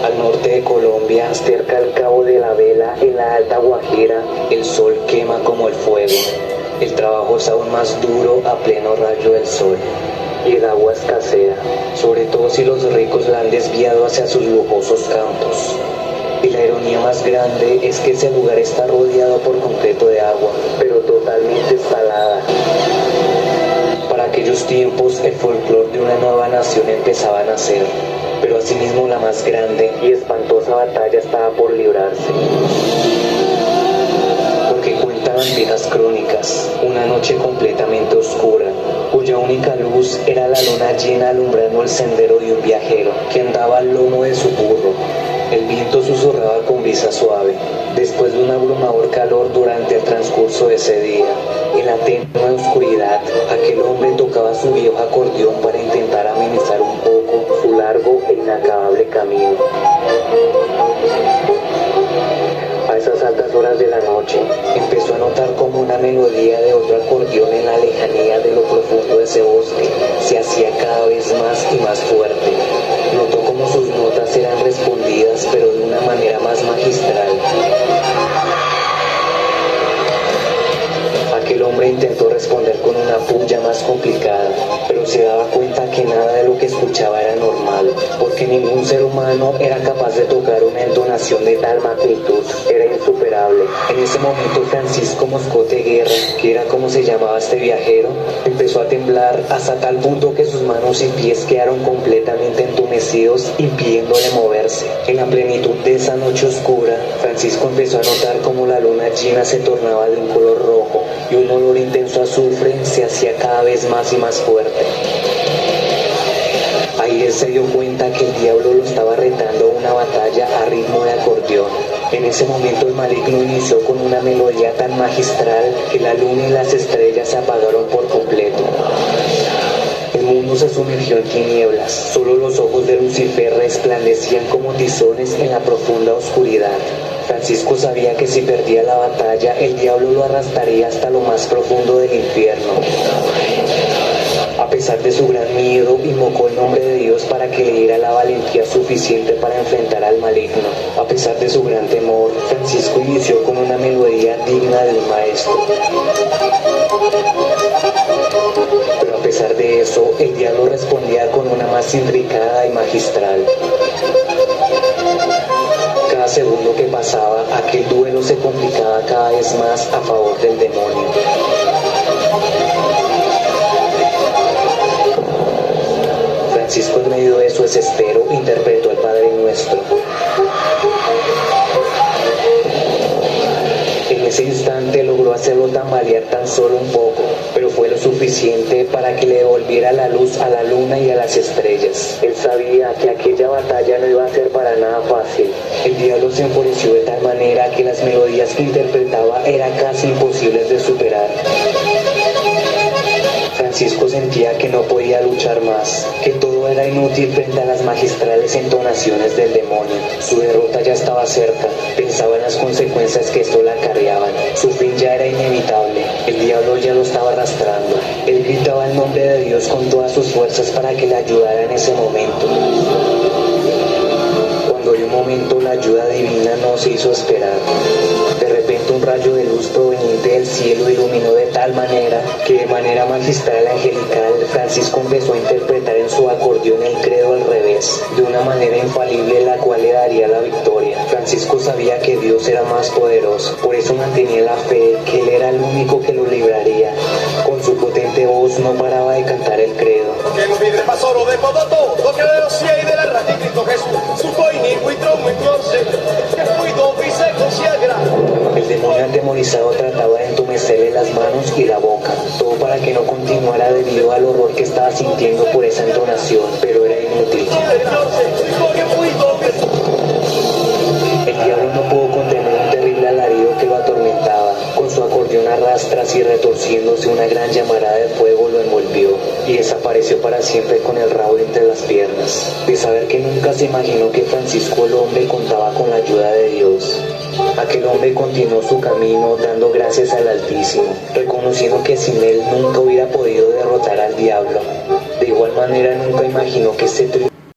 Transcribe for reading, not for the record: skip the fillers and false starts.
Al norte de Colombia, cerca al Cabo de la Vela, en la Alta Guajira, el sol quema como el fuego. El trabajo es aún más duro a pleno rayo del sol. Y el agua escasea, sobre todo si los ricos la han desviado hacia sus lujosos campos. Y la ironía más grande es que ese lugar está rodeado por completo de agua, pero totalmente salada. Para aquellos tiempos, el folclore de una nueva nación empezaba a nacer, pero asimismo la más grande y espantosa batalla estaba por librarse. Porque cuentan las viejas crónicas, una noche completamente oscura, cuya única luz era la luna llena alumbrando el sendero de un viajero que andaba al lomo de su burro. El viento susurraba con brisa suave, después de un abrumador calor durante el transcurso de ese día. En la tenue oscuridad, aquel hombre tocaba su viejo acordeón para intentar amenizar un poco su largo e inacabable camino. A esas altas horas de la noche, empezó a notar como una melodía de otro acordeón en la lejanía de lo profundo de ese bosque se hacía cada vez más y más fuerte. Notó como sus notas eran respondidas, pero de una manera más magistral. Aquel hombre intentó responder con una puya más complicada, pero se daba cuenta que nada de lo que escuchaba era normal, porque ningún ser humano era capaz de tocar una entonación de tal magnitud, era insuperable. En ese momento Francisco Moscote Guerra, que era como se llamaba este viajero, empezó a temblar hasta tal punto que sus manos y pies quedaron completamente entumecidos, impidiéndole moverse. En la plenitud de esa noche oscura, Francisco empezó a notar como la luna llena se tornaba de un color rojo, y un olor intenso a azufre se hacía cada vez más y más fuerte. Ahí él se dio cuenta que el diablo lo estaba retando a una batalla a ritmo de acordeón. En ese momento el maligno inició con una melodía tan magistral que la luna y las estrellas se apagaron por completo. El mundo se sumergió en tinieblas, solo los ojos de Lucifer resplandecían como tizones en la profunda oscuridad. Francisco sabía que si perdía la batalla, el diablo lo arrastraría hasta lo más profundo del infierno. A pesar de su gran miedo, invocó el nombre de Dios para que le diera la valentía suficiente para enfrentar al maligno. A pesar de su gran temor, Francisco inició con una melodía digna del maestro. Pero a pesar de eso, el diablo respondía con una más intricada y magistral. Cada segundo que pasaba, aquel duelo se complicaba cada vez más a favor del demonio. Francisco, en medio de su desespero, interpretó el Padre Nuestro. En ese instante logró hacerlo tambalear tan solo un poco, pero fue lo suficiente para que le devolviera la luz a la luna y a las estrellas. Él sabía que aquella batalla no iba a ser para nada fácil. El diablo se enfureció de tal manera que las melodías que interpretaba eran casi imposibles de superar. Francisco sentía que no podía luchar más, que todo era inútil frente a las magistrales entonaciones del demonio. Su derrota ya estaba cerca, pensaba en las consecuencias que esto le acarreaban. Su fin ya era inevitable, el diablo ya lo estaba arrastrando. Él gritaba el nombre de Dios con todas sus fuerzas para que le ayudara en ese momento. Cuando de un momento la ayuda divina no se hizo esperar. De repente un rayo de luz proveniente del cielo iluminó de tal manera que de manera magistral angelical Francisco empezó a interpretar en su acordeón el credo al revés, de una manera infalible la cual le daría la victoria. Francisco sabía que Dios era más poderoso, por eso mantenía la fe que Él era el único que lo libraría. Con su potente voz no paraba de cantar el credo. El demonio atemorizado trataba de entumecerle las manos y la boca, todo para que no continuara debido al horror que estaba sintiendo por esa entonación, pero era inútil. El diablo no pudo contener un terrible alarido que lo atormentaba. Con su acordeón a rastras y retorciéndose, una gran llamarada de fuego lo envolvió y desapareció para siempre con el rabo entre las piernas. De saber que nunca se imaginó que Francisco el hombre contaba con la ayuda de Dios. Aquel hombre continuó su camino dando gracias al Altísimo, reconociendo que sin él nunca hubiera podido derrotar al diablo. De igual manera nunca imaginó que este triunfo